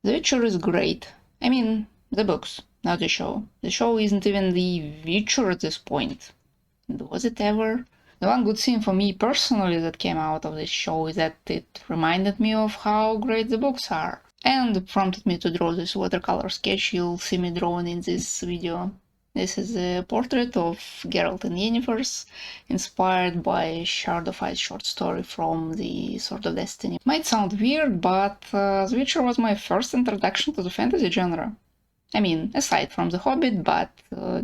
The Witcher is great. I mean, the books, not the show. The show isn't even the Witcher at this point. Was it ever? The one good thing for me personally that came out of this show is that it reminded me of how great the books are, and prompted me to draw this watercolor sketch you'll see me drawing in this video. This is a portrait of Geralt and Yennefer, inspired by a Shard of Ice short story from the Sword of Destiny. Might sound weird, but The Witcher was my first introduction to the fantasy genre. I mean, aside from The Hobbit, but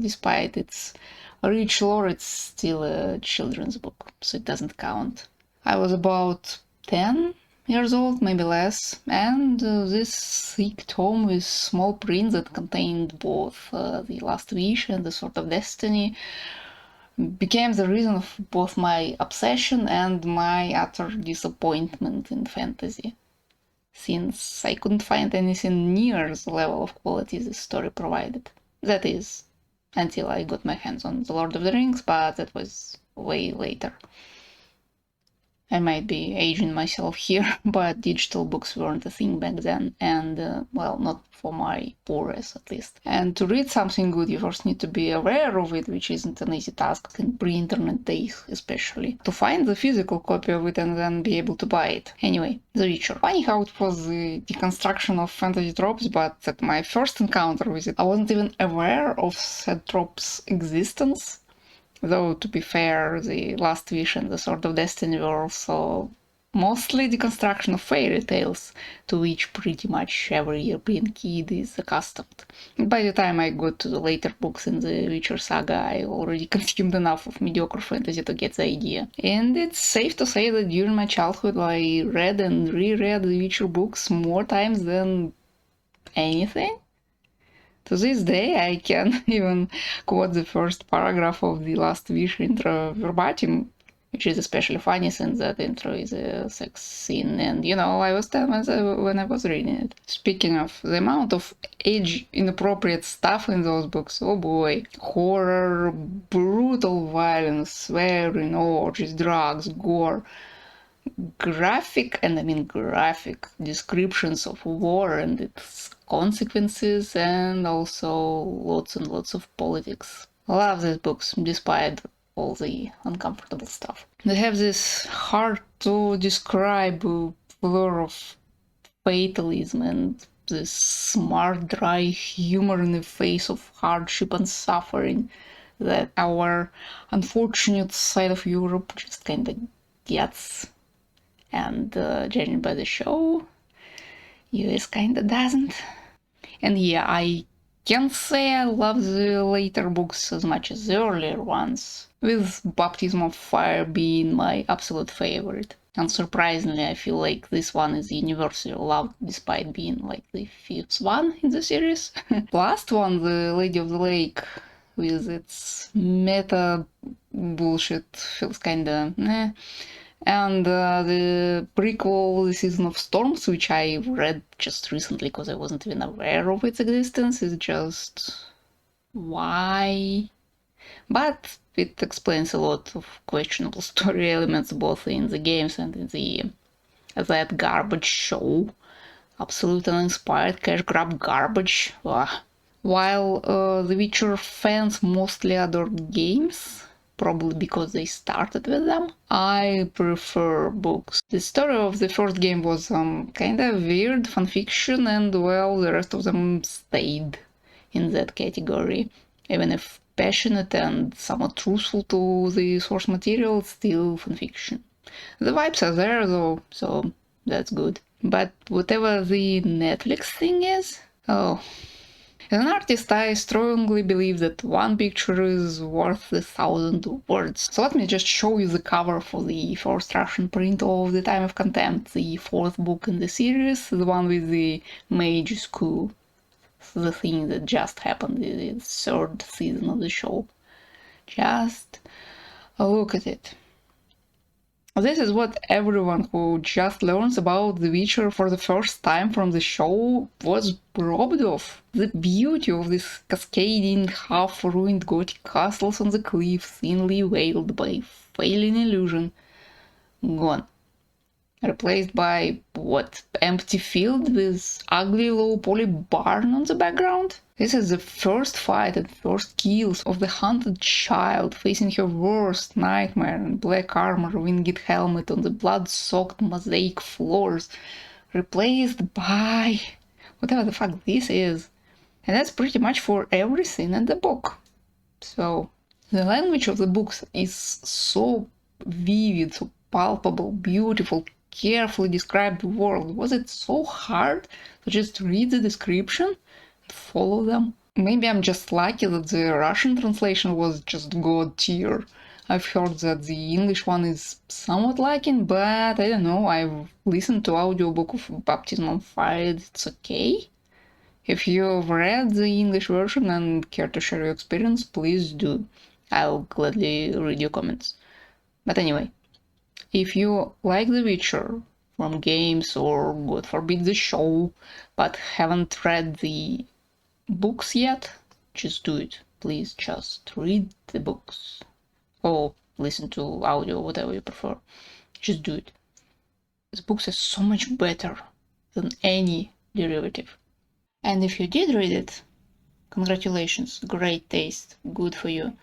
despite its rich lore, it's still a children's book, so it doesn't count. I was about 10 years old, maybe less, and this thick tome with small print that contained both The Last Wish and The Sword of Destiny became the reason of both my obsession and my utter disappointment in fantasy, since I couldn't find anything near the level of quality this story provided. That is, until I got my hands on The Lord of the Rings, but that was way later. I might be aging myself here, but digital books weren't a thing back then, and, well, not for my poor ass at least. And to read something good, you first need to be aware of it, which isn't an easy task in pre-internet days, especially. To find the physical copy of it and then be able to buy it. Anyway, The Witcher. Funny how it was the deconstruction of fantasy tropes, but at my first encounter with it, I wasn't even aware of said tropes' existence. Though, to be fair, The Last Wish and The Sword of Destiny were also mostly the construction of fairy tales, to which pretty much every European kid is accustomed. By the time I got to the later books in the Witcher saga, I already consumed enough of mediocre fantasy to get the idea. And it's safe to say that during my childhood I read and reread the Witcher books more times than anything. To this day, I can even quote the first paragraph of The Last Wish intro verbatim, which is especially funny since that intro is a sex scene, and I was 10 when I was reading it. Speaking of the amount of age-inappropriate stuff in those books, oh boy. Horror, brutal violence, swearing, orgies, drugs, gore. Graphic, and I mean graphic, descriptions of war and its consequences, and also lots and lots of politics. I love these books, despite all the uncomfortable stuff. They have this hard to describe blur of fatalism and this smart, dry humor in the face of hardship and suffering that our unfortunate side of Europe just kinda gets. And judging by the show, US kinda doesn't. And yeah, I can't say I love the later books as much as the earlier ones, with Baptism of Fire being my absolute favorite. Unsurprisingly, I feel like this one is universally loved despite being like the 5th one in the series. Last one, The Lady of the Lake, with its meta bullshit, feels kinda meh. And the prequel, The Season of Storms, which I read just recently because I wasn't even aware of its existence, is just... why? But it explains a lot of questionable story elements both in the games and in that garbage show. Absolute uninspired cash grab garbage. Ugh. While The Witcher fans mostly adore games, probably because they started with them, I prefer books. The story of the first game was kinda weird fanfiction, and well, the rest of them stayed in that category. Even if passionate and somewhat truthful to the source material, it's still fanfiction. The vibes are there though, so that's good. But whatever the Netflix thing is, oh... As an artist, I strongly believe that one picture is worth 1,000 words. So let me just show you the cover for the first Russian print of The Time of Contempt, the 4th book in the series, the one with the Mage's Coup, the thing that just happened in the 3rd season of the show. Just look at it. This is what everyone who just learns about The Witcher for the first time from the show was robbed of. The beauty of these cascading, half-ruined Gothic castles on the cliff, thinly veiled by failing illusion. Gone. replaced by what? Empty field with ugly low poly barn on the background? This is the first fight and first kills of the hunted child facing her worst nightmare in black armor, winged helmet on the blood-soaked mosaic floors, replaced by whatever the fuck this is. And that's pretty much for everything in the book. So the language of the books is so vivid, so palpable, beautiful, carefully described world. Was it so hard to just read the description and follow them? Maybe I'm just lucky that the Russian translation was just god tier. I've heard that the English one is somewhat lacking, but I don't know, I've listened to audiobook of Baptism on Fire, it's okay. If you've read the English version and care to share your experience, please do. I'll gladly read your comments. But anyway, if you like The Witcher from games or God forbid the show, but haven't read the books yet, just do it. Please just read the books. Or listen to audio, whatever you prefer. Just do it. The books are so much better than any derivative. And if you did read it, congratulations, great taste, good for you.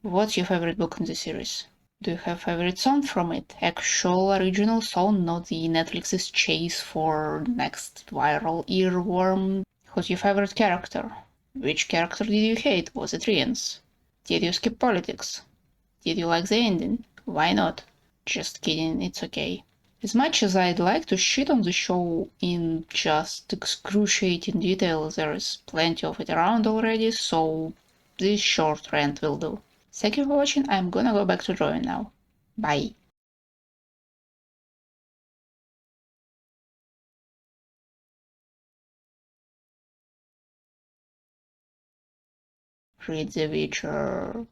What's your favorite book in the series? Do you have favorite song from it? Actual original song, not the Netflix's chase for next viral earworm? Who's your favorite character? Which character did you hate? Was it Rien's? Did you skip politics? Did you like the ending? Why not? Just kidding, it's okay. As much as I'd like to shit on the show in just excruciating detail, there is plenty of it around already, so this short rant will do. Thank you for watching, I'm gonna go back to drawing now. Bye. Read The Witcher.